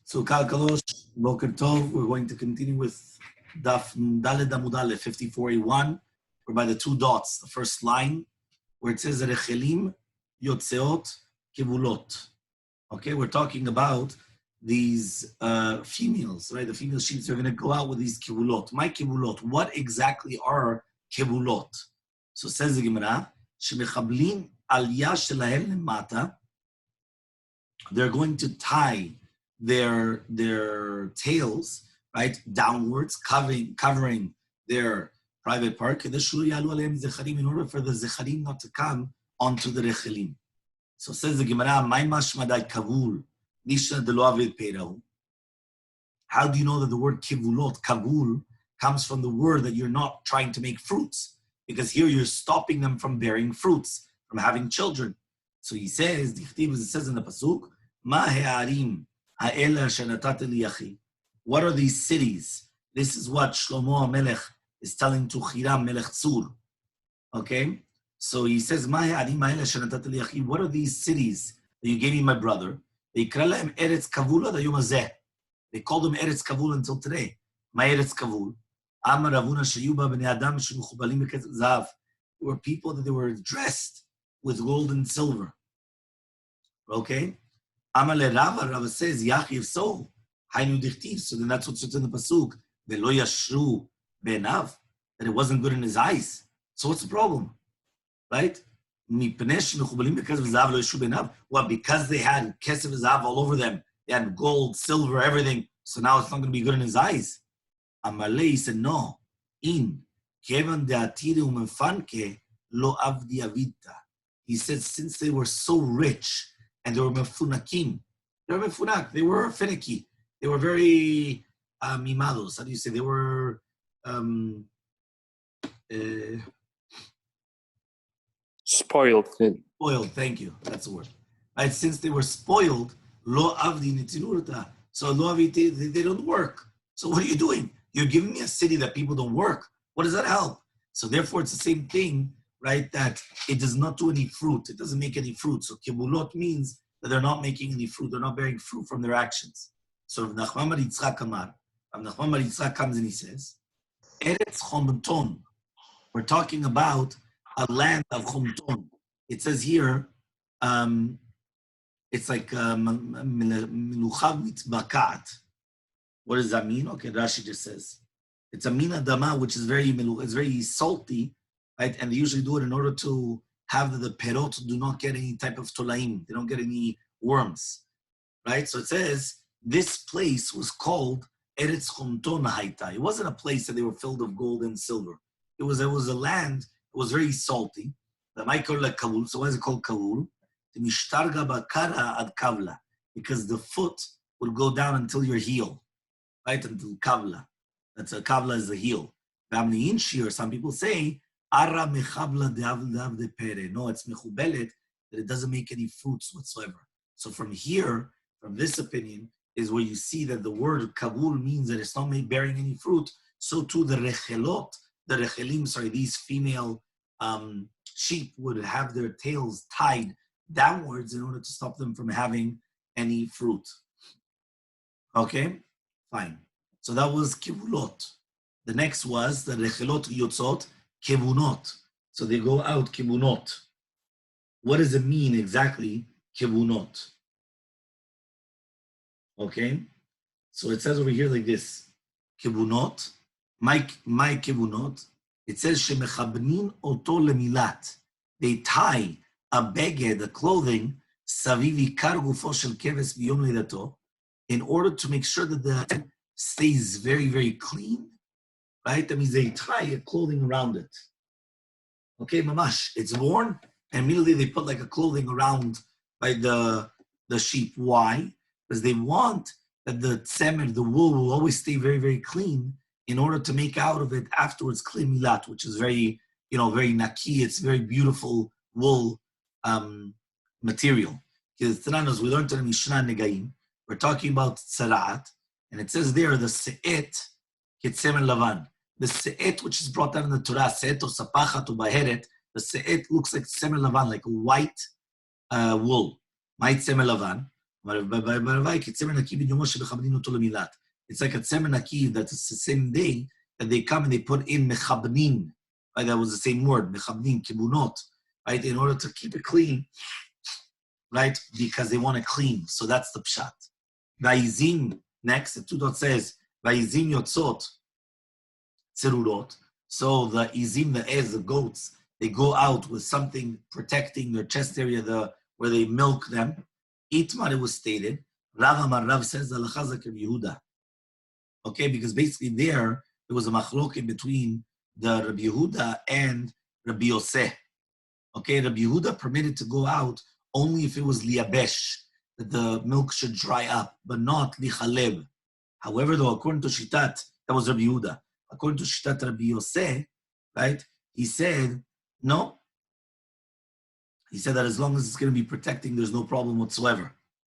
So, Kalkalosh, Boker Tov, we're going to continue with Daf Daled Amud Aleph 54A1, whereby the two dots, the first line, where it says Rechelim, Yotzeot, Kivulot. Okay, we're talking about these females, right? The female sheep are going to go out with these kivulot. My kivulot, what exactly are kivulot? So says the Gemara, Shemechablin aliyah shelahem lemata. They're going to tie their tails, right, downwards, covering their private part, in order for the zecharim not to come onto the rechelim. So says the Gemara, "My mashmadai kavul, nisha delo avid peirahu." How do you know that the word kivulot, kavul, comes from the word that you're not trying to make fruits? Because here you're stopping them from bearing fruits, from having children. So he says, it says in the pasuk, "Ma he'arim ha'ela shenatat li yachi." What are these cities? This is what Shlomo HaMelech is telling to Hiram Melech Tzur. Okay? So he says, what are these cities that you gave me, my brother? They call them Eretz Kavul. They call them Eretz Kavul until today. My Eretz Kavul. Were people that they were dressed with gold and silver. Okay? Amale Rava says, Yachiv so. So then that's what's in the pasuk. Velo yashru be'enav. That it wasn't good in his eyes. So what's the problem? Right? Well, because they had kesef zav all over them, they had gold, silver, everything. So now it's not going to be good in his eyes. Amalei said, no. In kevan de'atiru mefanke lo avdi avita. He said, since they were so rich and they were mefunakim, they were finicky. They were very mimados. How do you say? They were spoiled. Spoiled, thank you. That's the word. Right? Since they were spoiled, lo avdi nitinurta. So lo avdi, they don't work. So what are you doing? You're giving me a city that people don't work. What does that help? So therefore, it's the same thing, right? That it does not do any fruit. It doesn't make any fruit. So kibulot means that they're not making any fruit. They're not bearing fruit from their actions. So Rav Nachman bar Yitzchak Amar. Rav Nachman bar Yitzchak comes and he says, Eretz Chomton. We're talking about a land of Chomton. It says here, it's like Meluchav Mitbakat. What does that mean? Okay, Rashi just says. It's a min adama, which is very salty, right? And they usually do it in order to have the perot do not get any type of tolaim. They don't get any worms, right? So it says, this place was called Eretz Chomton Haita. It wasn't a place that they were filled of gold and silver. It was a land that was very salty. The Michael Kavul. So why is it called Kavul? The Mishtarga Bakara ad Kavla. Because the foot would go down until your heel. Right? Until Kavla. That's a Kavla is the heel. Ramni Inshi, or some people say, Ara Mechavla de de Pere. No, it's Mechubelet, that it doesn't make any fruits whatsoever. So from here, from this opinion, is where you see that the word kavul means that it's not bearing any fruit. So too the rechelim, these female sheep would have their tails tied downwards in order to stop them from having any fruit. Okay, fine. So that was kivulot. The next was the rechelot yotzot kevunot. So they go out kevunot. What does it mean exactly, kevunot? Okay, so it says over here like this: kibunot, my kibunot. It says shemechabnin oto lemilat. They tie a beged, a clothing, savivi kargufo shel keves biyom lidato, in order to make sure that the head stays very, very clean. Right? That means they tie a clothing around it. Okay, mamash. It's worn, and immediately they put like a clothing around by the sheep. Why? Because they want that the tzemer, the wool, will always stay very, very clean in order to make out of it afterwards kli milat, which is very, very naki. It's very beautiful wool material. Because we learned in the Mishnah Negaim, we're talking about tzaraat, and it says there the se'et ketzemer lavan. The se'et, which is brought down in the Torah, se'et or sapachat or baheret, the se'et looks like tzemer lavan, like a white wool. My tzemer lavan. It's like a tzemer naki that's the same day that they come and they put in mechabnin. Right, that was the same word, mechabnin, kibunot, right, in order to keep it clean, right, because they want it clean. So that's the pshat. Vayizin, next, the 2 dot says, Vayizin yotzot tzerurot. So the izim, the ez, the goats, they go out with something protecting their chest area, where they milk them. Itmar, it was stated, Rav Amar, Rav says, Halacha Zakir Yehuda. Okay, because basically there was a machloket between the Rabbi Yehuda and Rabbi Yosef. Okay, Rabbi Yehuda permitted to go out only if it was liabesh, that the milk should dry up, but not lichalev. However, though, according to Shitat, that was Rabbi Yehuda. According to Shitat Rabbi Yosef, right, he said, no. He said that as long as it's going to be protecting, there's no problem whatsoever.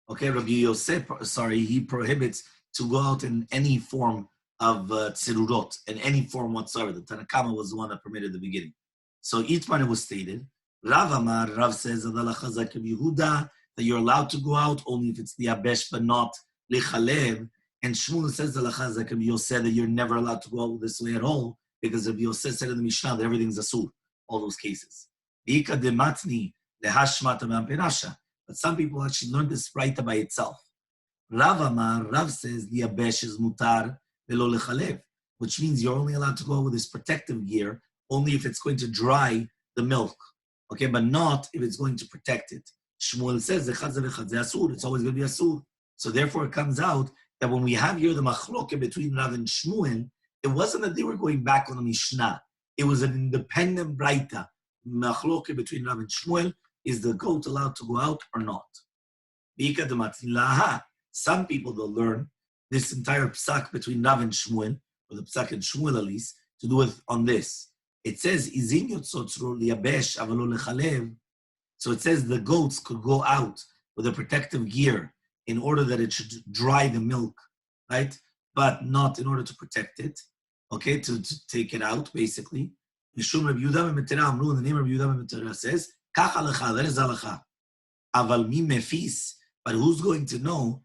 Okay, Rabbi Yosef, he prohibits to go out in any form of tzirurot, in any form whatsoever. The Tanakama was the one that permitted the beginning. So Itman, it was stated, Rav Amar, Rav says, that you're allowed to go out only if it's liabesh, but not lichalev. And Shmuel says, that you're never allowed to go out this way at all, because Rabbi Yosef said in the Mishnah that everything's asur, all those cases. But some people actually learned this right by itself. Rav Amar, Rav says, liabesh is mutar velo lechalev, which means you're only allowed to go out with this protective gear only if it's going to dry the milk, okay, but not if it's going to protect it. Shmuel says, it's always going to be asur. So therefore it comes out that when we have here the machloke between Rav and Shmuel, it wasn't that they were going back on the Mishnah. It was an independent braita. Machloke between Rav and Shmuel, is the goat allowed to go out or not? Some people, they'll learn this entire psak between Rav and Shmuel, or the psak and Shmuel at least, to do with on this. It says, so it says the goats could go out with a protective gear in order that it should dry the milk, right? But not in order to protect it, okay, to take it out, basically. Mishum Rabbi Yehuda ben Betera Amru, in the name of Rabbi Yehuda ben Betera says, Kach halacha, that is halacha. Aval mi mefis, but who's going to know?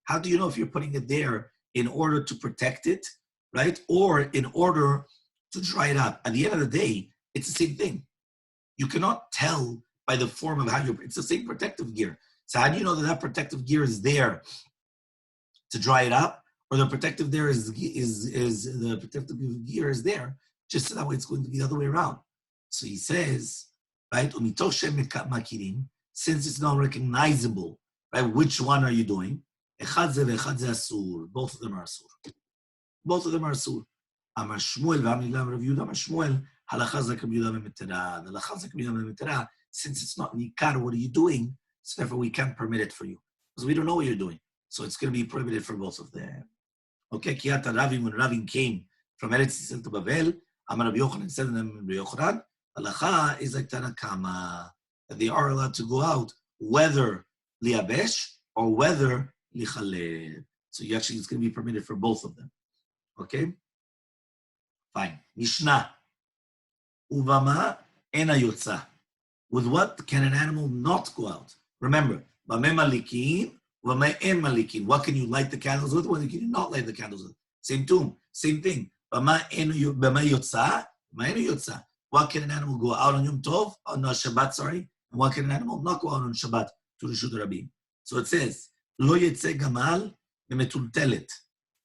How do you know if you're putting it there in order to protect it, right? Or in order to dry it up? At the end of the day, it's the same thing. You cannot tell by the form of it's the same protective gear. So how do you know that protective gear is there to dry it up? Or the protective gear is there just so that way it's going to be the other way around. So he says, right, since it's not recognizable, right, which one are you doing? Both of them are asur. Both of them are asur. Amar Shmuel, Rav Yehuda, Amar Shmuel, halacha zakab Yehuda ben Betera. The halacha zakab Yehuda ben Betera, since it's not nikar, what are you doing? So therefore we can't permit it for you. Because we don't know what you're doing. So it's going to be prohibited for both of them. Okay, Kiyata Ravim, when Ravim came from Eretz Yisrael to Babel, Amar Rabbi Yochanan said to them, Rabbi Yochanan, halacha is like Tanakama, that they are allowed to go out, whether liabesh or whether lichalev. So you actually, it's going to be permitted for both of them. Okay? Fine. Mishnah. Uvama ena yotza. With what can an animal not go out? Remember, bameh malikin, bameh en malikin. What can you light the candles with? What can you not light the candles with? Same tune, same thing. Bameh yotza, bameh ena yotza. What can an animal go out on Yom Tov, on Shabbat, sorry, and what can an animal not go out on Shabbat to Rishut Rabim? So it says, Lo yetze gamal memetultelet.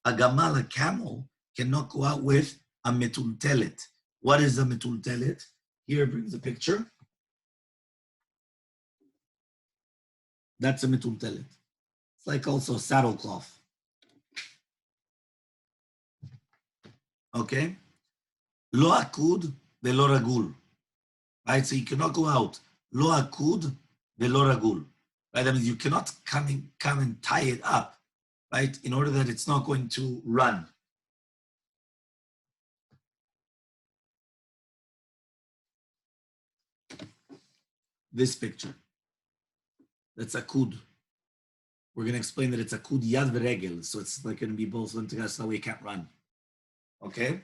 A gamal, a camel, cannot go out with a metultelet. What is a metultelet? Here it brings a picture. That's a metultelet. It's like also a saddle cloth. Okay? Lo akud velo ragul. Right? So you cannot go out. Lo akud velo ragul. Right? That means you cannot come and tie it up, right? In order that it's not going to run. This picture. That's akud. We're going to explain that it's akud yad v'regel. So it's like going to be both of them together so that way you can't run. Okay?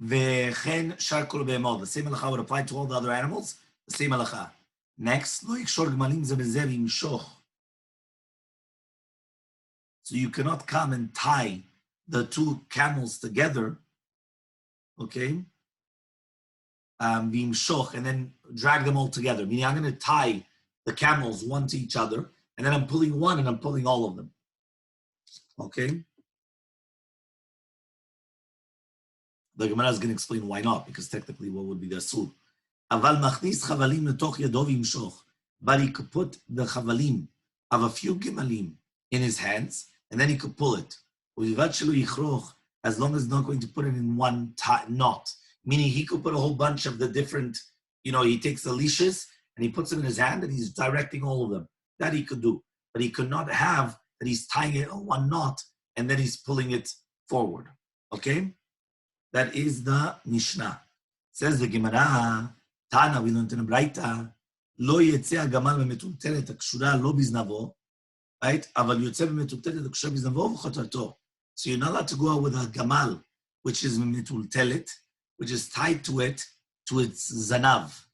V'chen shar kol behemot. The same halacha would apply to all the other animals. The same halacha. Next, lo yikshor gmalim ze b'zeh v'yimshoch. So you cannot come and tie the two camels together, okay? V'yimshoch, and then drag them all together. Meaning I'm going to tie the camels one to each other, and then I'm pulling one and I'm pulling all of them. Okay? The Gemara is going to explain why not, because technically what would be the asur? Aval machnis chavalim letoch yado v'yimshoch. But he could put the chavalim of a few gimalim in his hands, and then he could pull it. As long as he's not going to put it in one knot. Meaning he could put a whole bunch of the different, he takes the leashes and he puts them in his hand and he's directing all of them. That he could do. But he could not have that he's tying it on one knot and then he's pulling it forward. Okay? That is the Mishnah. Says the Gemara, Tana, we learned in a Braita, Lo yetzeh hagamal bemetultelet hakshura lo biznavo, right? Aval yotzeh bemetultelet hakshura biznavo v'chotarto. So you're not allowed to go out with a gamal, which is metultelet, which is tied to its zanav.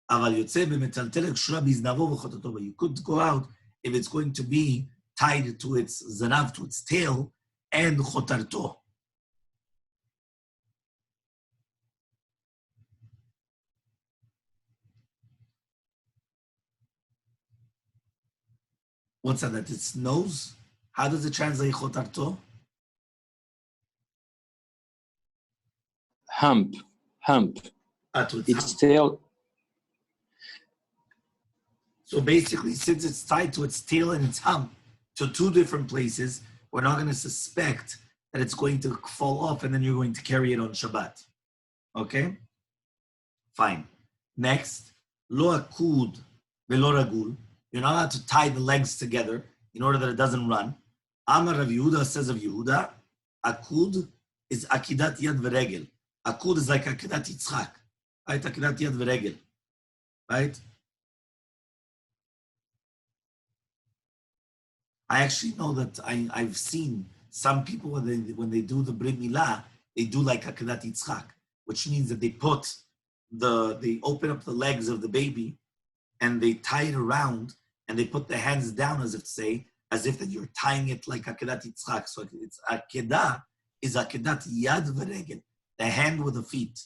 Aval yotzeh bemetultelet hakshura biznavo v'chotarto. But you could go out if it's going to be tied to its zanav, to its tail, and chotarto. What's that? That its nose? How does it translate chotarto? Hump. To its Its hump. tail. So basically, since it's tied to its tail and its hump to two different places, we're not going to suspect that it's going to fall off and then you're going to carry it on Shabbat. Okay? Fine. Next, lo akud velo ragul. You're not allowed to tie the legs together in order that it doesn't run. Amar Rav Yehuda says of Yehuda, akud is akidat yad v'regel. Akud is like akidat Yitzchak. Right? Akidat yad v'regel. Right? I actually know that I've seen some people when they do the Brit Milah, they do like akidat Yitzchak, which means that they open up the legs of the baby and they tie it around and they put the hands down as if that you're tying it like akedat Yitzchak. So it's akedah is akedat yad v'regel, the hand with the feet.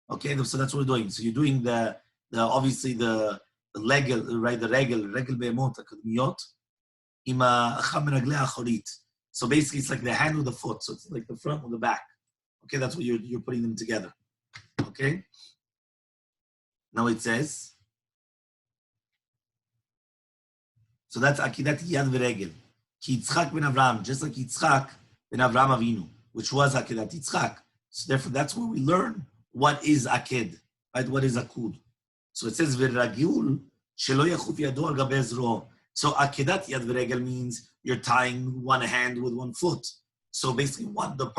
Okay, so that's what we're doing. So you're doing the obviously the leg, right? The regel be'emot akadmiyot ima acham raglei achorit. So basically, it's like the hand with the foot. So it's like the front with the back. Okay, that's what you're putting them together. Okay. Now it says. So that's akidat yad v'regel. Ki Yitzchak ben Avraham, just like Yitzchak ben Avraham Avinu, which was akidat Yitzchak. So therefore, that's where we learn what is aked, right? What is akud. So it says v'ragul shelo yachuf yado al gabei zro. So akidat yad v'regel means you're tying one hand with one foot. So basically, the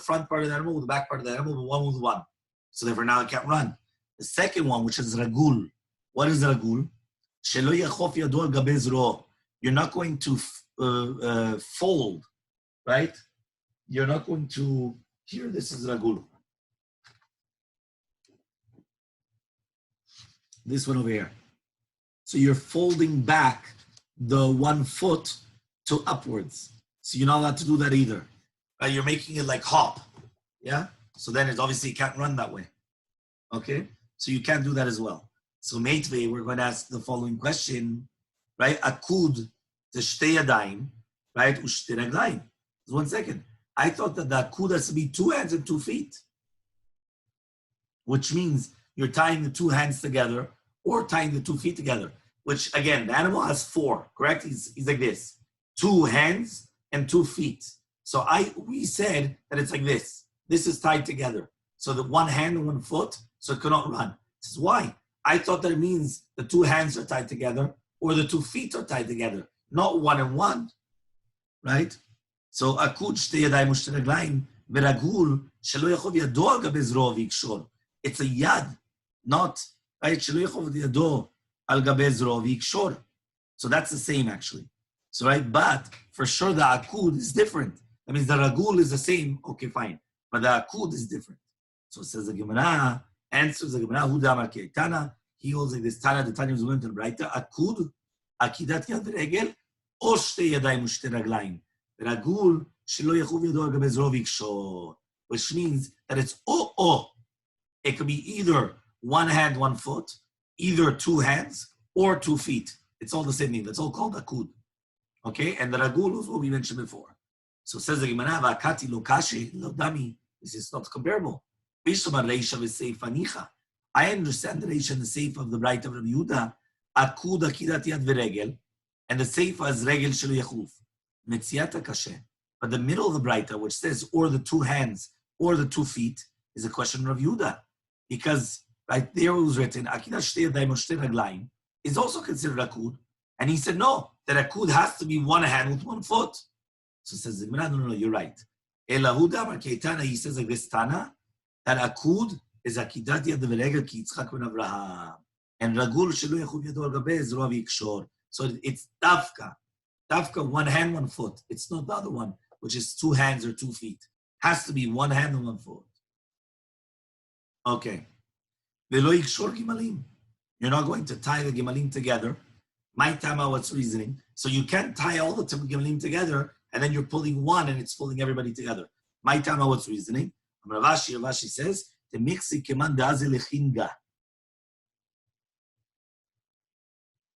front part of the animal with the back part of the animal, but one with one. So therefore, now it can't run. The second one, which is ragul. What is ragul? You're not going to fold, right? You're not going to, here, this is ragul. This one over here. So you're folding back the one foot to upwards. So you're not allowed to do that either. Right? You're making it like hop. Yeah? So then it obviously can't run that way. Okay? So you can't do that as well. So Meitvei, we're going to ask the following question, right? Akud the shtei yadayim, right? U'shtei raglayim. Just 1 second. I thought that the akud has to be 2 hands and 2 feet, which means you're tying the 2 hands together or tying the 2 feet together, which again, the animal has 4, correct? He's like this, 2 hands and 2 feet. So we said that it's like this. This is tied together. So the 1 hand and 1 foot, so it cannot run. This is why. I thought that it means the 2 hands are tied together or the 2 feet are tied together, not 1 and 1, right? So akud shtei yadayim u'shtei raglayim v'ragul shelo yachov yado al gabei zro v'yikshor. It's a yad, not right. Shelo yachov yado al gabei zro v'yikshor. So that's the same actually. So right, but for sure the akud is different. That means the ragul is the same. Okay, fine, but the akud is different. So it says the Gemara, answers the Gemara, Hu Damar Tana, he holds like this Tana, the Tanya was going to the Braita, Akud, Akidat Yad Regel, O Shte Yadayim Ushte Raglayim. Ragul, Shelo Yechuv Yado Agabe Zrov Yikshor. Which means that it's o. It could be either one hand, 1 foot, either 2 hands, or 2 feet. It's all the same thing. That's all called akud. Okay? And the ragul is what we mentioned before. So says the Gemara, V'akati lo kashi, lo dami. This is not comparable. I understand the reisha and the seif of the right of Rabbi Yehuda, akud akidat yad v'regel, and the seif is regel shelo yechuf. Metziata kashe. But the middle of the Braita, which says, or the 2 hands, or the 2 feet, is a question of Yehuda. Because right there it was written, Akidah Shtei Yadayim Ushte Raglayim is also considered akud. And he said, no, that akud has to be 1 hand with 1 foot. So it says, no, you're right. Elahuda Markeitana, he says like this Tana, that akud is Akidat Yad V'regel Ki Yitzchak Ben Avraham. And Ragul Shelo Yechuv Yado Al Gabei Zrov Yikshor. So it's Dafka. Dafka, 1 hand, 1 foot. It's not the other one, which is 2 hands or 2 feet. Has to be 1 hand and 1 foot. Okay. Velo yikshor gimalim. You're not going to tie the gimalim together. My tama, what's reasoning? So you can't tie all the gimalim together, and then you're pulling one, and it's pulling everybody together. My tama, what's reasoning? Ravashi says, the mixi keman daze lechinga.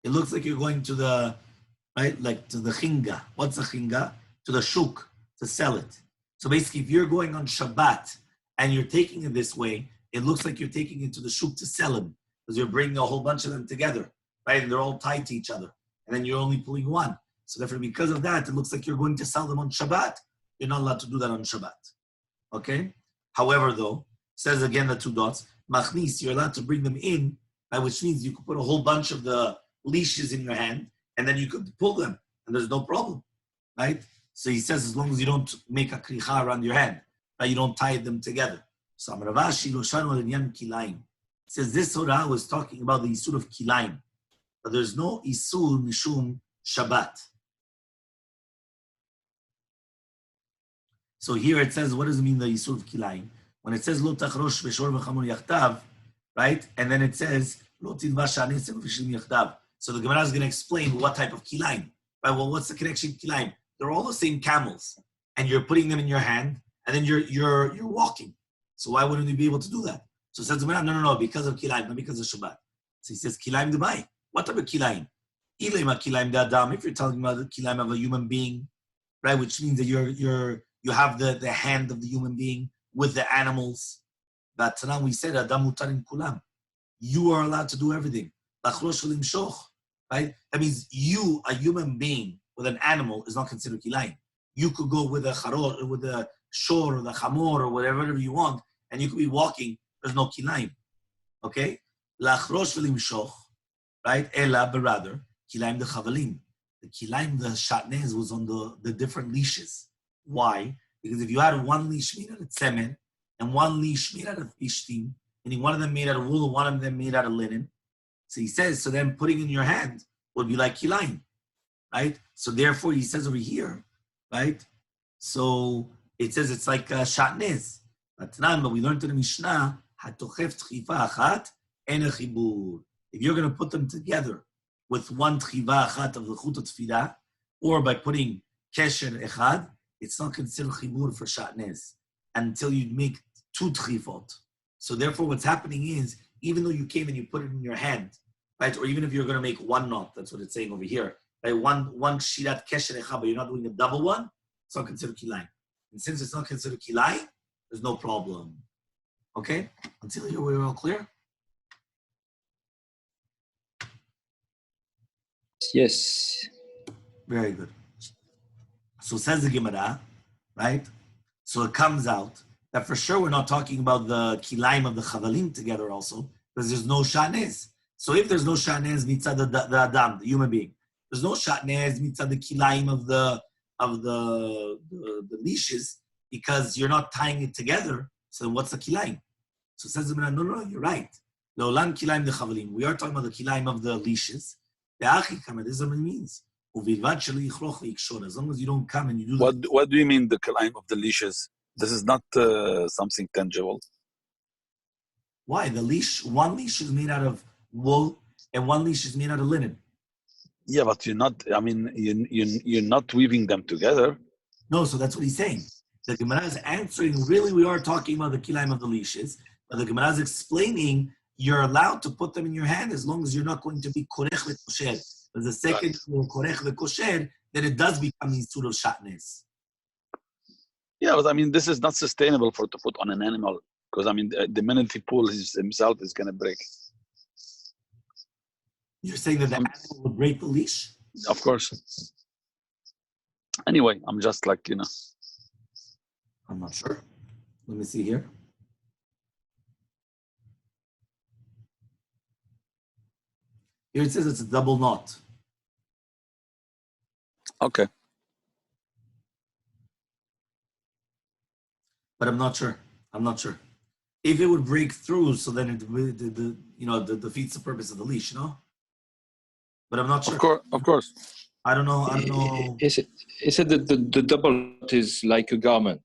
It looks like you're going to the, right, like to the chinga. What's a chinga? To the shuk, to sell it. So basically, if you're going on Shabbat, and you're taking it this way, it looks like you're taking it to the shuk to sell them, because you're bringing a whole bunch of them together, right? And they're all tied to each other. And then you're only pulling one. So therefore, because of that, it looks like you're going to sell them on Shabbat. You're not allowed to do that on Shabbat. Okay? However, though, says again the 2 dots, machnis, you're allowed to bring them in, right? Which means you could put a whole bunch of the leashes in your hand, and then you could pull them, and there's no problem, right? So he says, as long as you don't make a kricha around your hand, right? You don't tie them together. So Ravashi lo shanu al inyan kilaim. It says this Torah was talking about the isur of kilaim, but there's no isur mishum Shabbat. So here it says, what does it mean the isur of kilaim? When it says lo tachrosh v'shor v'chamor yachtav, right? And then it says lo tidvash anesim v'shlim yachtav. So the Gemara is going to explain what type of kilaim. Right? Well, what's the connection to kilaim? They're all the same camels, and you're putting them in your hand, and then you're walking. So why wouldn't you be able to do that? So it says, no, because of kilaim, not because of Shabbat. So he says, kilaim d'bai. What type of kilaim? Kilaim d'adam. If you're talking about the kilaim of a human being, right, which means that you have the hand of the human being with the animals. But now we said, adam mutarim kulam. You are allowed to do everything. Right? That means you, a human being with an animal, is not considered kilaim. You could go with a charor, with a shor, or the chamor, or whatever you want, and you could be walking. There's no kilaim. Okay? Lachrosh v'limshoch, right? Ela, but rather, kilaim the chavalim. The kilaim, the shatnez, was on the different leashes. Why? Because if you had one leash made out of tzemen, and one leash made out of ishtim, meaning one of them made out of wool, and one of them made out of linen. So he says, so then putting in your hand would be like kilaim, right? So therefore, he says over here, right? So it says it's like shatnez. But we learned in the Mishnah, if you're going to put them together with one tchiva achat of the chut tefillah, or by putting kesher echad, it's not considered chibur for shatnez until you make 2 tchivot. So therefore, what's happening is, even though you came and you put it in your hand, right, or even if you're going to make 1 knot, that's what it's saying over here, right, one shirat kesher echad, but you're not doing a double one, it's not considered kilayim. And since it's not considered kilayim, there's no problem. Okay? Until here, we're all clear? Yes. Very good. So says the Gemara, right? So it comes out that for sure we're not talking about the kilaim of the chavalim together also, because there's no shanez. So if there's no shanez mitzad the adam, the human being, there's no shanez mitzad the kilaim of the leashes, because you're not tying it together. So what's the kilaim? So says the Gemara, no, you're right. Leolam kilaim the chavalim. We are talking about the kilaim of the leashes. The achikam, this is what it means. As long as you don't come and you do What do you mean the climb of the leashes? This is not something tangible. Why? One leash is made out of wool, and one leash is made out of linen. Yeah, but you're not. I mean, you're not weaving them together. No, so that's what he's saying. The Gemara is answering, really, we are talking about the kilaim of the leashes, but the Gemara is explaining you're allowed to put them in your hand as long as you're not going to be korech v'kosher. But the second you're korech v'kosher, then it does become these sort of shatnez. Yeah, but I mean, this is not sustainable to put on an animal, because I mean, the minute he pulls himself is going to break. You're saying that the animal will break the leash? Of course. Anyway, I'm just like, I'm not sure. Let me see here. Here it says it's a double knot. Okay. But I'm not sure. If it would break through, so then it defeats the purpose of the leash, But I'm not sure. Of course. I don't know. Is it the double knot is like a garment?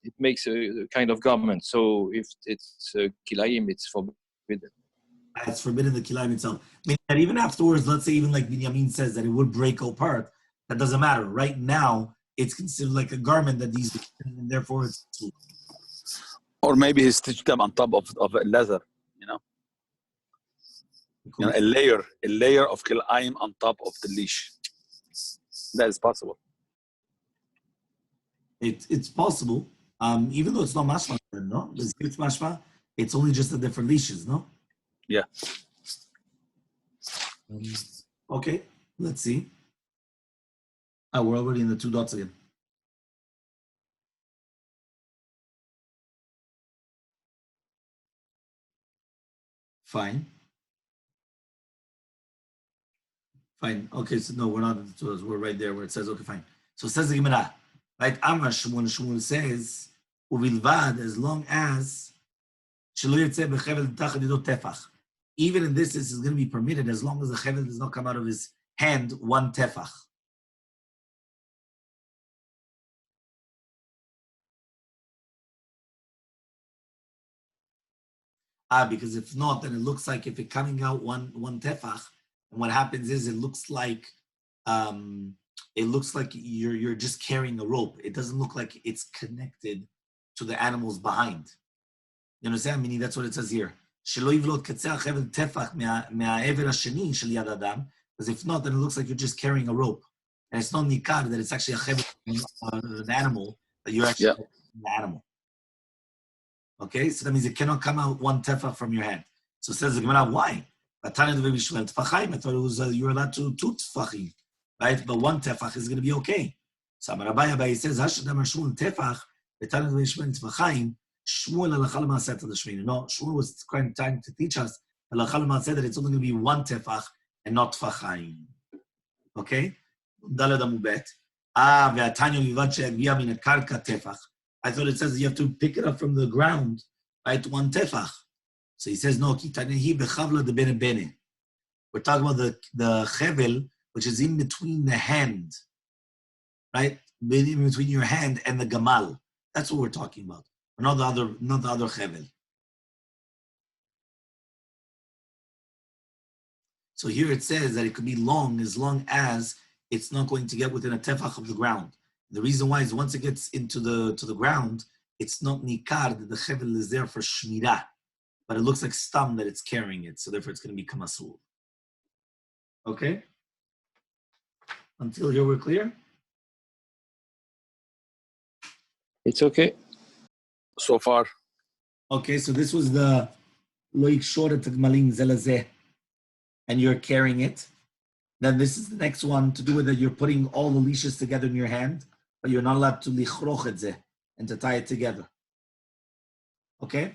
It makes a kind of garment. So if it's kilayim, it's forbidden. It's forbidden the kilayim itself. I mean, that even afterwards, let's say even like Binyamin says that it would break apart, that doesn't matter. Right now, it's considered like a garment that needs to be, and therefore it's. Or maybe he stitched them on top of leather, a layer of kilayim on top of the leash. That is possible. It's possible, even though it's not mashma, no? It's mashma. It's only just the different leashes, no? Yeah. Okay, let's see. We're already in the two dots again. Fine. Okay, so no, we're not in the two dots. We're right there where it says, okay, fine. So it says the Gemara, right? Amar Shmuel says, uvilvad, as long as even in this is going to be permitted as long as the chevel does not come out of his hand one tefach. Because if not, then it looks like if it's coming out one tefach, and what happens is it looks like you're just carrying a rope. It doesn't look like it's connected to the animals behind. You understand? Meaning that's what it says here. Because if not, then it looks like you're just carrying a rope. And it's not nikar, that it's actually a chevel, an animal, that you're actually the animal. Okay, so that means it cannot come out one tefach from your hand. So it says the Gemara, why? I thought it was you're allowed to two tefachim, right? But one tefach is going to be okay. So Abai says, tefach, Shmuel alachal ma'aseh to the Shmini. No, Shmuel was trying to teach us alachal ma'aseh that it's only going to be one tefach and not tefachayim. Okay? Daled amubet. Ve'atanyo vivad she'agvia min karka tefach. I thought it says you have to pick it up from the ground, right? One tefach. So he says no. Ki tanehi bechavla de bene bene. We're talking about the chevel, which is in between the hand, right? In between your hand and the gamal. That's what we're talking about. Not the other chevel. So here it says that it could be long as it's not going to get within a tefach of the ground. The reason why is once it gets into the ground, it's not nikar, that the chevel is there for shmirah, but it looks like stam that it's carrying it, so therefore it's going to be kamasul. Okay? Until here we're clear? It's okay. So far. Okay, so this was the loik shoret gmalim zelazeh, and you're carrying it. Then this is the next one to do with that you're putting all the leashes together in your hand, but you're not allowed to lichroch et zeh, and to tie it together. Okay?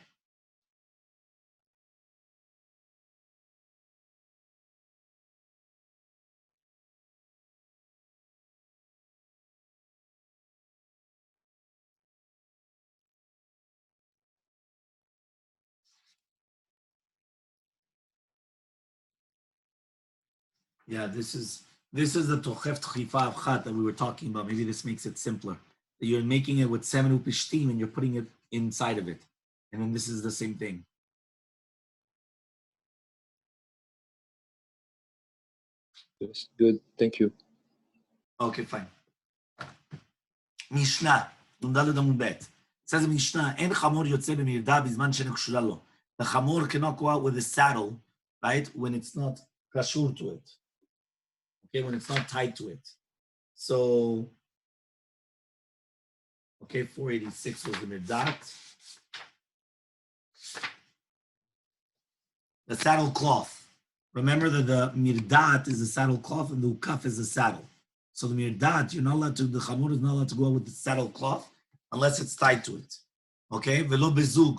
Yeah, this is the tochef tchifa avchat that we were talking about. Maybe this makes it simpler. You're making it with semen upishtim and you're putting it inside of it. And then this is the same thing. Yes, good. Thank you. Okay, fine. Mishnah, Nundaled Amud Bet. It says in Mishnah, En chamor yotze b'mirda bizman she'en kshura lo. The chamor cannot go out with the saddle, right, when it's not kashur to it. Okay, when it's not tied to it. So, okay, 486 was the mirdat. The saddle cloth. Remember that the mirdat is the saddle cloth and the ukaf is the saddle. So the mirdat, you're not allowed to, the chamor is not allowed to go out with the saddle cloth unless it's tied to it. Okay? Velo bezug,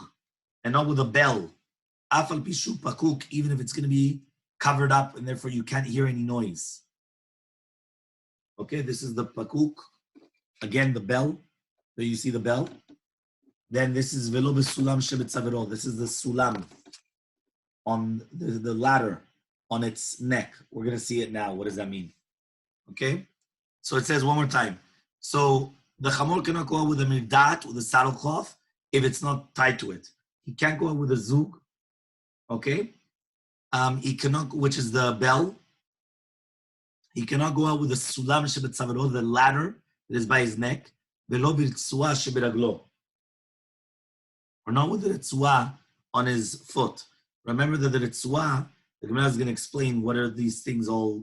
and not with a bell. Afal pishu pakuk, even if it's going to be covered up and therefore you can't hear any noise. Okay, this is the pakuk. Again, the bell. So you see the bell. Then this is velo besulam shebetzavero. This is the sulam on the ladder on its neck. We're going to see it now. What does that mean? Okay? So it says one more time. So the chamor cannot go out with a mirdat, with a saddle cloth, if it's not tied to it. He can't go out with a zug. Okay? He cannot, which is the bell. He cannot go out with the sulam shebetzavero, the ladder that is by his neck. Velo birtzua sheberaglo. Or not with the ritzua on his foot. Remember that the ritzua, the Gemara is going to explain what are these things all,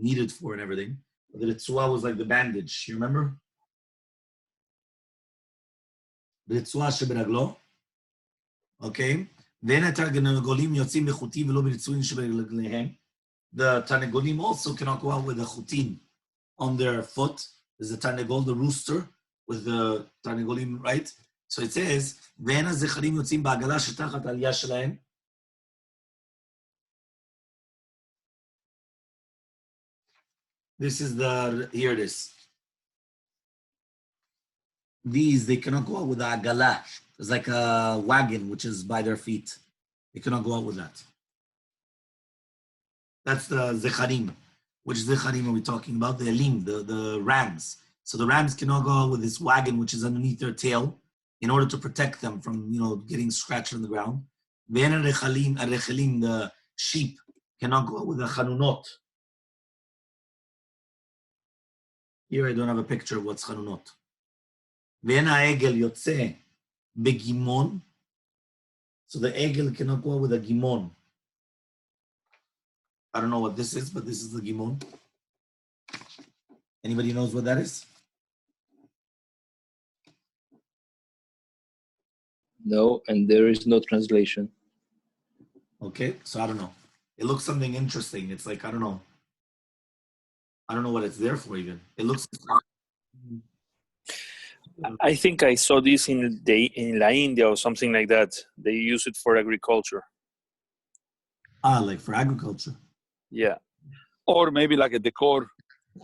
needed for and everything. But the ritzua was like the bandage. You remember? The ritzua sheberaglo. Okay. The Tanegolim also cannot go out with the chutin on their foot. There's a Tanegol, the rooster, with the Tanegolim, right? So it says, ואין הזכרים יוצאים בעגלה שתחת העלייה שלהם. This is here it is. These, they cannot go out with the agala. It's like a wagon, which is by their feet. They cannot go out with that. That's the zecharim. Which zecharim are we talking about? The elim, the rams. So the rams cannot go out with this wagon, which is underneath their tail, in order to protect them from, getting scratched on the ground. Ve'en arechelim, the sheep, cannot go out with the chanunot. Here I don't have a picture of what's chanunot. Ve'en ha'egel yotze begimon. So the egel cannot go out with a gimon. I don't know what this is, but this is the gimon. Anybody knows what that is? No, and there is no translation. Okay, so I don't know. It looks something interesting. It's like, I don't know. I don't know what it's there for even. It looks... I think I saw this in La India or something like that. They use it for agriculture. Like for agriculture. Yeah. Or maybe like a decor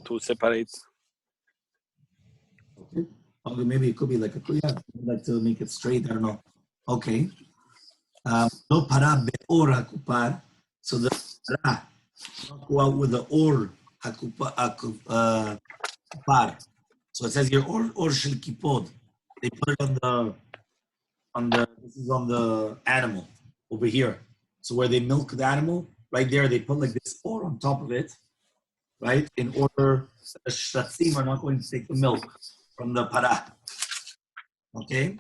to separate. Okay. Okay, maybe it could be like like to make it straight. I don't know. Okay. No para be'or hakupar. So the para go out with the or hakupar. So it says here or shel kipod. They put it on the this is on the animal over here. So where they milk the animal, right there they put like this or on top of it, right? In order the shtatzim are not going to take the milk from the para. Okay?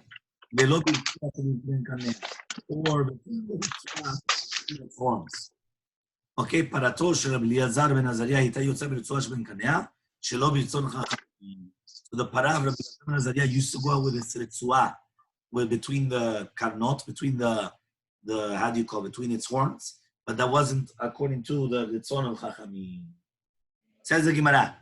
Or between the horns. Okay, פרתו של רבי אליעזר בן עזריה הייתה יוצא ברצועה שבין קניה, שלא ברצון חכמים. So the para of Rabbi Eliezer ben Azariah used to go out with this ritzua, between the karnot, between the how do you call it, between its horns, but that wasn't according to the ritzon of Chachamim. Says the Gemara,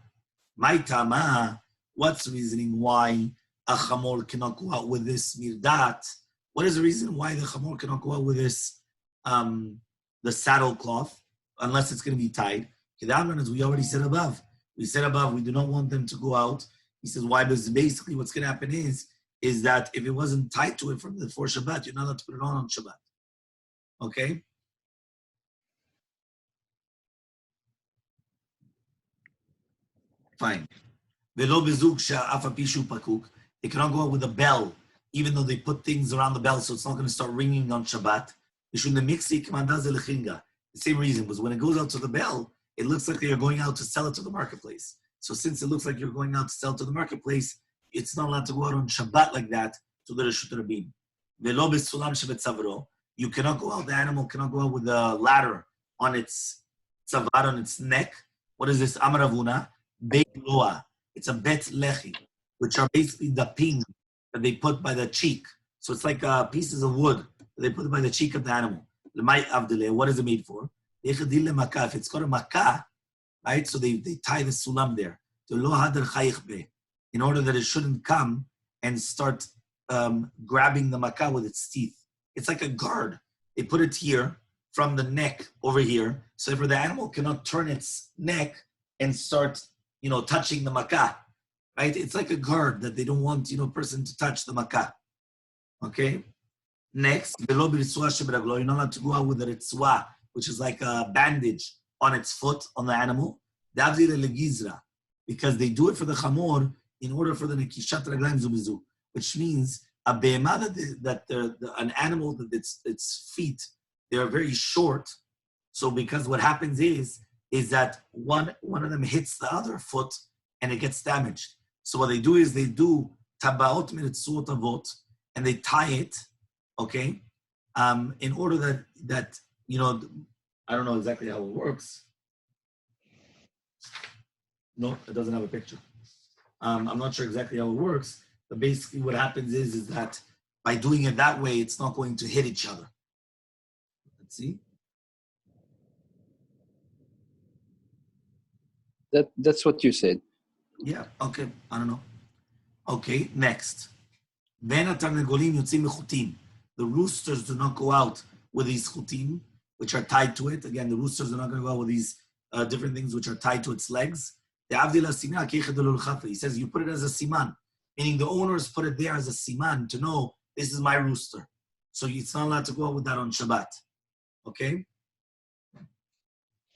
my tama, what's the reasoning why a chamor cannot go out with this mirdat? What is the reason why the chamor cannot go out with this, the saddle cloth, unless it's going to be tied? As we already said above. We said above, we do not want them to go out. He says, why? Because basically what's going to happen is that if it wasn't tied to it for Shabbat, you're not allowed to put it on Shabbat. Okay? Fine. They cannot go out with a bell, even though they put things around the bell, so it's not going to start ringing on Shabbat. The same reason was when it goes out to the bell, it looks like you're going out to sell it to the marketplace. So since it looks like you're going out to sell to the marketplace, it's not allowed to go out on Shabbat like that to the Reshut Rabin. Velo b'sulam shebetzavro. You cannot go out, the animal cannot go out with a ladder on its tzavar, on its neck. What is this? Amaravuna. Beit loa. It's a bet lechi, which are basically the pin that they put by the cheek. So it's like pieces of wood that they put it by the cheek of the animal. Lemay avdele. What is it made for? If it's called a makah, right? So they tie the sulam there. In order that it shouldn't come and start grabbing the makah with its teeth. It's like a guard. They put it here from the neck over here, so for the animal cannot turn its neck and start, touching the makah, right? It's like a guard that they don't want, a person to touch the makah. Okay? Next, you're not allowed to go out with a ritzwa, which is like a bandage on its foot, on the animal. Because they do it for the chamor in order for the nekishat raglaim zumizu, which means a behemah that an animal that its feet, they are very short. So because what happens is that one of them hits the other foot and it gets damaged. So what they do is they do tabaot miritzuot avot and they tie it, okay, in order that I don't know exactly how it works. No, it doesn't have a picture. I'm not sure exactly how it works, but basically what happens is that by doing it that way, it's not going to hit each other. Let's see. That's what you said. Yeah, okay, I don't know. Okay, next. The roosters do not go out with these chutim, which are tied to it. Again, the roosters are not going to go out with these different things which are tied to its legs. He says you put it as a siman, meaning the owners put it there as a siman to know this is my rooster. So it's not allowed to go out with that on Shabbat. Okay?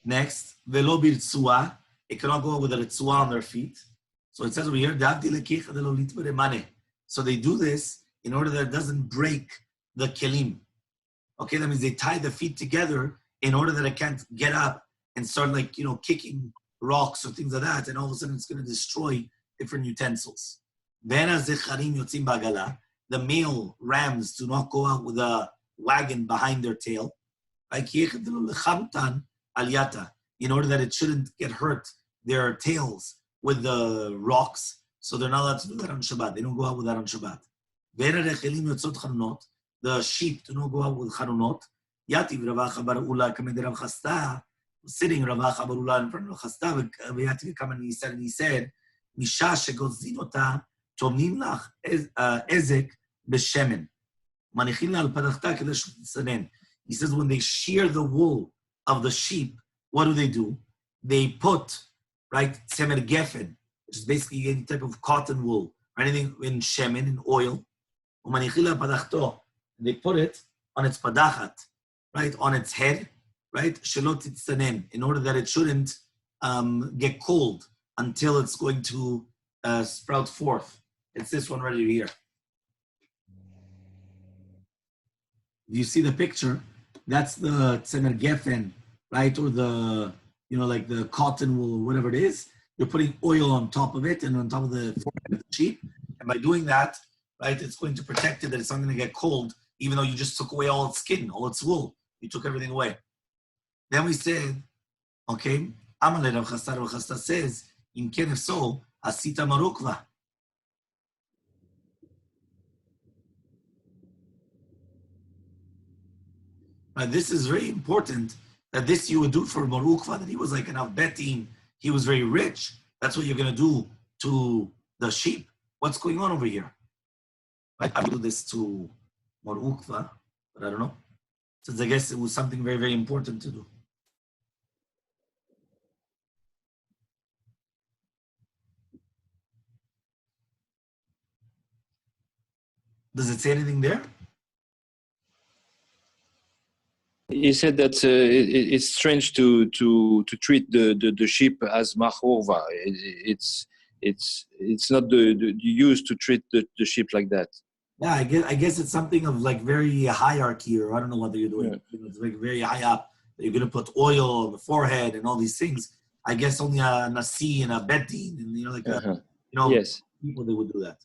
Next, velo birtzua. It cannot go out with a ritzua on their feet. So it says over here, so they do this in order that it doesn't break the kelim. Okay, that means they tie the feet together in order that it can't get up and start kicking rocks or things like that, and all of a sudden it's going to destroy different utensils. The male rams do not go out with a wagon behind their tail, in order that it shouldn't get hurt their tails with the rocks, so they're not allowed to do that on Shabbat. They don't go out with that on Shabbat. The sheep do not go out with charunot. Yativ Ravacha bar Ula kamed Rav Chasta, sitting Ravacha bar Ula in front of Chasta, Yativ come and he said, Misha shegozin ota tomnim lach ezek b'shemen. Manichin la al padachta kedesh tzanen. He says when they shear the wool of the sheep, what do? They put, right, semer gefen, which is basically any type of cotton wool, or anything in shemen, in oil. Umanichin la padachto. They put it on its padachat, right, on its head, right, shelot titzanen, in order that it shouldn't get cold until it's going to sprout forth. It's this one right here. You see the picture? That's the tzemer gefen, right, or the, like the cotton wool, or whatever it is. You're putting oil on top of it and on top of the forehead of the sheep. And by doing that, right, it's going to protect it that it's not going to get cold, even though you just took away all its skin, all its wool. You took everything away. Then we said, okay, Amalei Rav Chasta says, Im ken if so, asita marukva. This is very important, that this you would do for marukva, that he was like an avbetim, he was very rich. That's what you're going to do to the sheep. What's going on over here? I would do this to marukva, but I don't know. Since I guess it was something very, very important to do. Does it say anything there? He said that it's strange to treat the sheep as machorva. It's not the used to treat the sheep like that. Yeah, I guess it's something of like very hierarchy, or I don't know what you're doing. Yeah. It's like very high up. You're going to put oil on the forehead and all these things. I guess only a Nasi and a Betin, and Yes. people they would do that.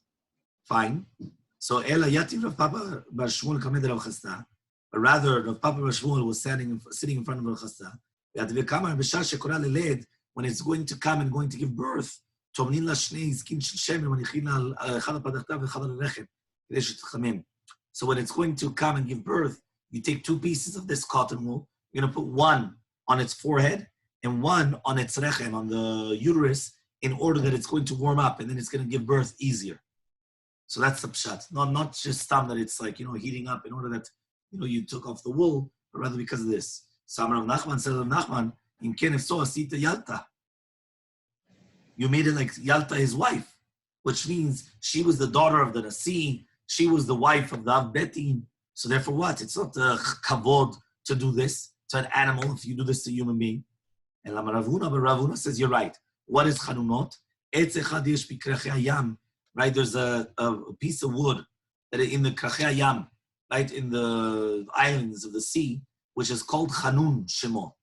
Fine. So Ela Yativ Rav Papa Bar Shmuel Kamed Rav Chasta, but rather Rav Papa Bar Shmuel was sitting in front of Rav Chasta. When it's going to come and going to give birth, so when it's going to come and give birth, you take 2 pieces of this cotton wool. You're going to put one on its forehead and one on its rechem, on the uterus, in order that it's going to warm up and then it's going to give birth easier. So that's the pshat. Not just that it's like, heating up in order that, you took off the wool, but rather because of this. So Rav Nachman said, Rav Nachman, if so, asita Yalta. You made it like Yalta, his wife, which means she was the daughter of the Nasi, she was the wife of the Av Betin. So therefore what? It's not a kavod to do this to an animal if you do this to a human being. And but Ravuna says, you're right. What is chanunot? Right? There's a piece of wood that in the krachei hayam, right, in the islands of the sea, which is called chanun shemo.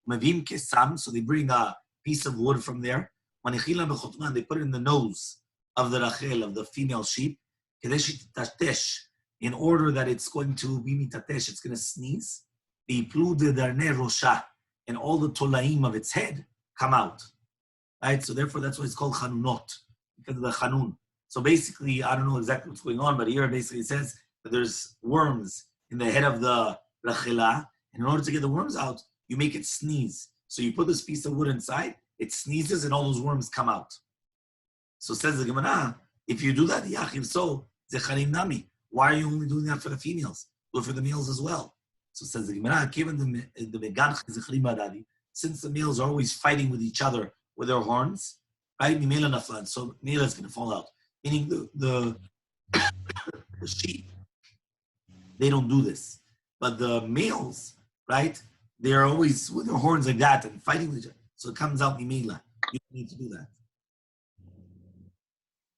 Mavim kesam, so they bring a piece of wood from there. They put it in the nose of the Rachel, of the female sheep, in order that it's going to be mitatesh, it's going to sneeze. And all the tolaim of its head come out. Right? So therefore, that's why it's called chanunot, because of the chanun. So basically, I don't know exactly what's going on, but here basically it says that there's worms in the head of the Rachela, and in order to get the worms out, you make it sneeze. So you put this piece of wood inside, it sneezes, and all those worms come out. So says the Gemara, if you do that, Yachim, so zecharim nami. Why are you only doing that for the females? Do it for the males as well. So says the Gemara, given the meganch zecharim badadi, since the males are always fighting with each other with their horns, right? Mimela naflan, so male is going to fall out. Meaning the sheep, they don't do this, but the males, right? They are always with their horns like that and fighting with each other. So it comes out mimela. You don't need to do that.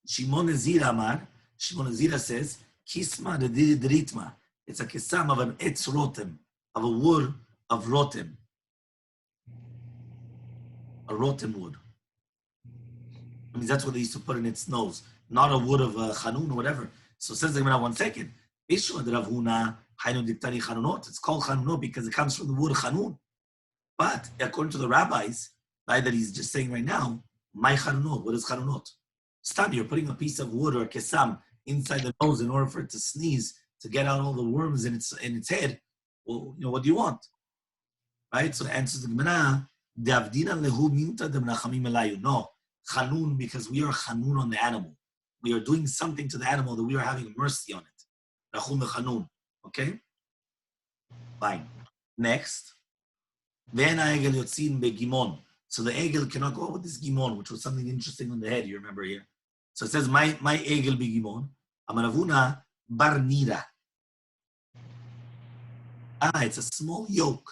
Shimon Zira Amar, Shimon Zira says, Kisma de Dritma. It's a kisam of an etz rotem, of a wood of rotem. A rotem wood. I mean, that's what they used to put in its nose, not a wood of chanun or whatever. So it says the Gemara, 1 second. It's called chanunot because it comes from the wood chanun. But according to the rabbis, right, that he's just saying right now, my chanunot, what is chanunot? Stop, you're putting a piece of wood or kesam inside the nose in order for it to sneeze, to get out all the worms in its head. Well, what do you want? Right? So the answer is the Gemara, no, chanun, because we are chanun on the animal. We are doing something to the animal that we are having mercy on it. Rachum chanun. Okay? Fine. Next. Then egel yotzin begimon. So the egel cannot go with this gimon, which was something interesting on the head, you remember here. So it says, my egel begimon, amaravuna barnira. It's a small yoke.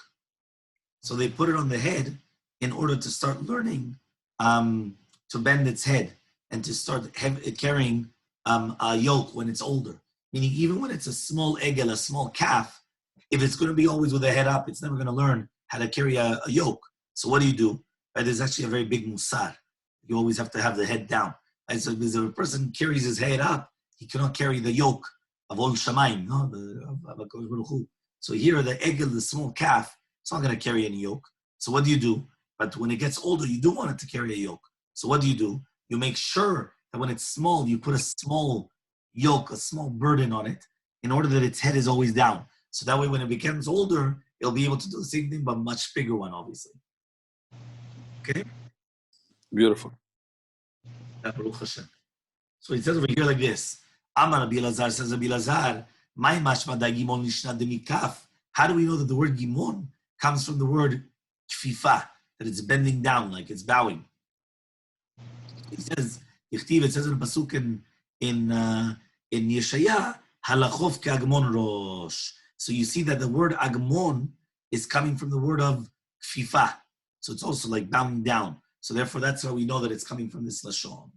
So they put it on the head in order to start learning to bend its head and to start carrying a yoke when it's older. Meaning even when it's a small egel, a small calf, if it's going to be always with the head up, it's never going to learn how to carry a yoke. So what do? Right? There's actually a very big musar. You always have to have the head down. Right? So if a person carries his head up, he cannot carry the yoke of Ol Shamayim, no? So here, the egel, the small calf, it's not going to carry any yoke. So what do? But when it gets older, you do want it to carry a yoke. So what do? You make sure that when it's small, you put a small yoke, a small burden on it, in order that its head is always down. So that way, when it becomes older, it'll be able to do the same thing, but a much bigger one, obviously. Okay? Beautiful. So it says over here like this. Amar Rabbi Elazar, says Rabbi Elazar, my mashma da gimon lishna demikaf. How do we know that the word gimon comes from the word kfifa, that it's bending down, like it's bowing? He says, it says in the pasuk in Yeshaya, halachov ke'agmon rosh. So you see that the word agmon is coming from the word of kfifa. So it's also like bowing down. So therefore, that's how we know that it's coming from this lashon.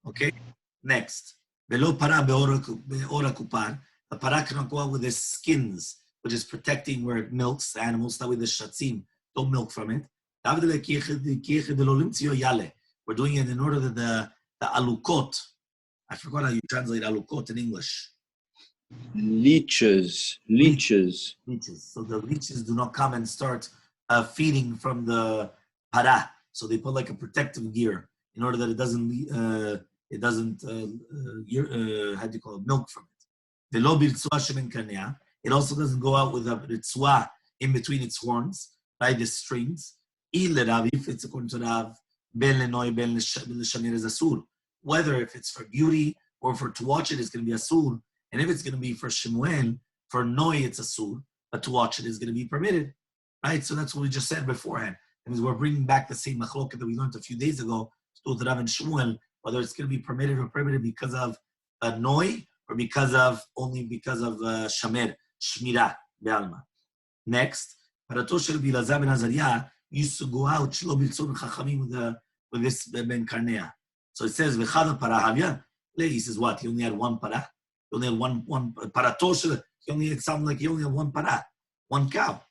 Okay? Next. Velo para be'ora kupar. The para cannot go out with the skins, which is protecting where it milks the animals. That way the shatzim don't milk from it. We're doing it in order that the alukot, I forgot how you translate alukot in English. Leeches. Leeches. So the leeches do not come and start feeding from the para. So they put like a protective gear in order that it doesn't how do you call it, milk from it. It also doesn't go out with a ritzua in between its horns, by the strings. If it's according to Rav, whether if it's for beauty or for to watch it, it's going to be asur. And if it's going to be for Shemuel, for Noi, it's asur, but to watch it is going to be permitted. Right? So that's what we just said beforehand. That means we're bringing back the same machloket that we learned a few days ago, to Rav and Shemuel, whether it's going to be permitted or prohibited because of Noi or only because of Shamer, Shmira, Be'alma. Next, Parato Shel Bilazar ben Azariah used to go out Shlo Biltzon Chachamim with this Ben Karnea. So it says V'chada para havya. He says what? He only had one para. He only had one Parato Shel. It sounded like he only had one para, one cow.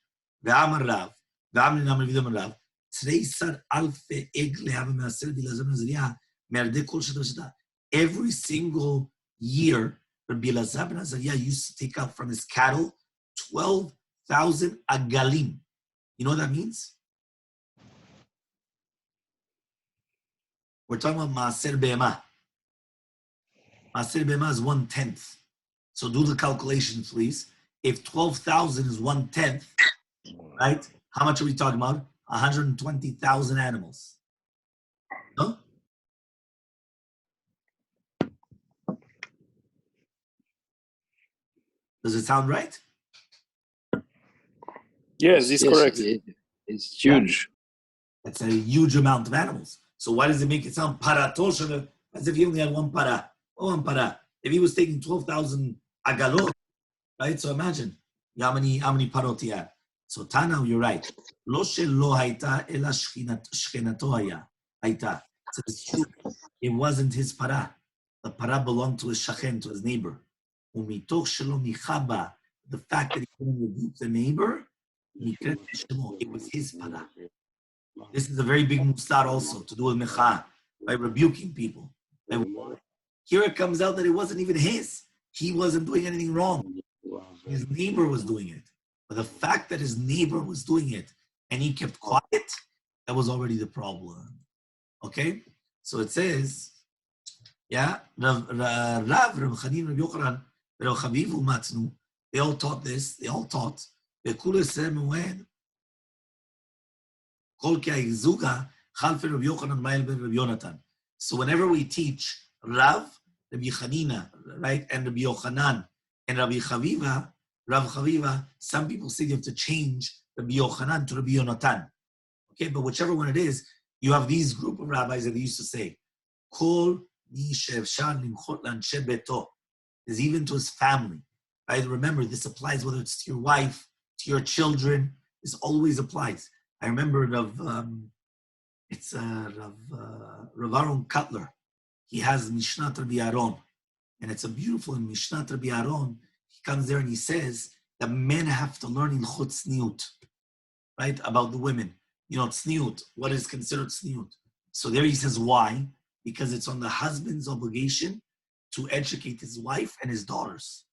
Ve'amar Rav, ve'amar Namar Vidam Rav. Today sar alfe egle have Masechet Bilazar ben Azariah merde kol sheta. Every single year, Rabbi Elazar ben Azariah used to take out from his cattle 12,000 agalim. You know what that means? We're talking about Maaser Be'ema. Maaser Be'ema is 1/10. So do the calculation, please. If 12,000 is 1/10, right? How much are we talking about? 120,000 animals. No? Does it sound right? Yes, it's correct. It's huge. That's a huge amount of animals. So why does it make it sound paratosh as if he only had one para? Oh, one para. If he was taking 12,000 agalot, right? So imagine how many parot he had. So Tana, you're right. Lo shelo haita ela shchenato haya haita. So it's true. It wasn't his para. The para belonged to his shachen, to his neighbor. Umitoch shelo michaba. The fact that he couldn't rebuke the neighbor, it was his para. This is a very big mustar also to do with mecha, by rebuking people. Here it comes out that it wasn't even his. He wasn't doing anything wrong. His neighbor was doing it. But the fact that his neighbor was doing it and he kept quiet, that was already the problem. Okay? So it says, yeah, Rav Chanin, Rav Yochanan, Rav Chaviv Umatznu, they all taught this. They all taught. So whenever we teach Rav, Rabbi Chanina, right, and Rabbi Yochanan, and Rabbi Chaviva, Rav Chaviva, some people say you have to change Rabbi Yochanan to Rabbi Yonatan. Okay, but whichever one it is, you have these group of rabbis that they used to say, Kol mi she'efshar limchot la'anshe beto, is even to his family. Right? Remember, this applies whether it's to your wife, to your children. This always applies. I remember Rav Aaron Cutler. He has Mishnat Rabbi Aaron, and it's a beautiful in Mishnat Rabbi Aaron. He comes there and he says that men have to learn Ilchot Tzniut, right, about the women. You know, Tzniut, what is considered Tzniut. So there he says why? Because it's on the husband's obligation to educate his wife and his daughters.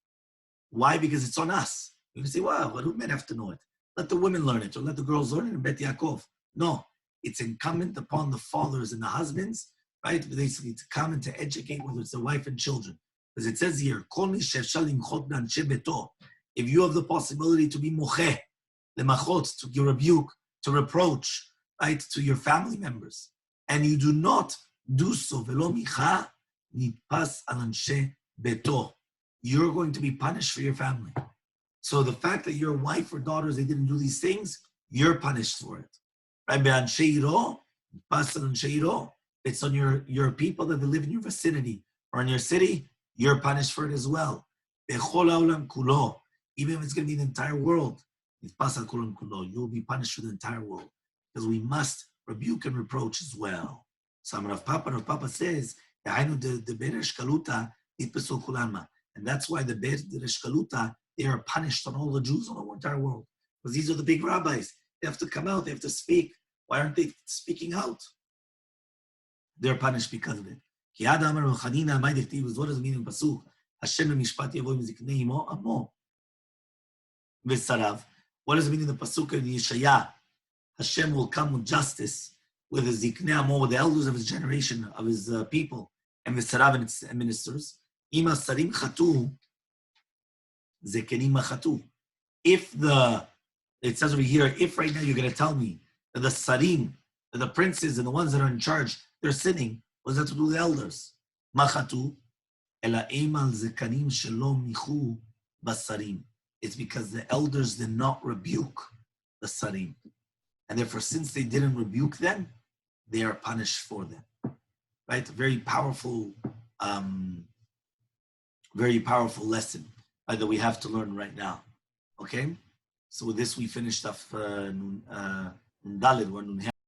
Why? Because it's on us. You can say, well, why do men have to know it? Let the women learn it, or let the girls learn it in Bet Yaakov. No, it's incumbent upon the fathers and the husbands, right, basically to come and to educate, whether it's the wife and children. Because it says here, if you have the possibility to be mocheh, lemachot, to rebuke, to reproach, right, to your family members, and you do not do so, velo micha nitpas al anshe beto, you're going to be punished for your family. So the fact that your wife or daughters, they didn't do these things, you're punished for it. Right? It's on your people that live in your vicinity or in your city, you're punished for it as well. Even if it's going to be the entire world, you'll be punished for the entire world. Because we must rebuke and reproach as well. So Rav Papa says, and that's why the Beresh Kaluta, they are punished on all the Jews on the entire world. Because these are the big rabbis. They have to come out, they have to speak. Why aren't they speaking out? They're punished because of it. What does it mean in the pasuk? Hashem mishpat yavo miziknei imo amo v'sarav. What does it mean in the pasuk in Yeshaya? Hashem will come with justice, with his ziknei amo, with the elders of his generation, of his people, and v'sarav and its ministers. Ima sarim chatu, zekenim machatu. If it says over here, if right now you're going to tell me that the sarim, that the princes and the ones that are in charge, they're sinning, what does that have to do with the elders? Machatu, ela emal zekanim shelo michu basarim. It's because the elders did not rebuke the sarim. And therefore, since they didn't rebuke them, they are punished for them. Right? A very powerful lesson that we have to learn right now. Okay? So with this, we finished off Nun Daled, or Nun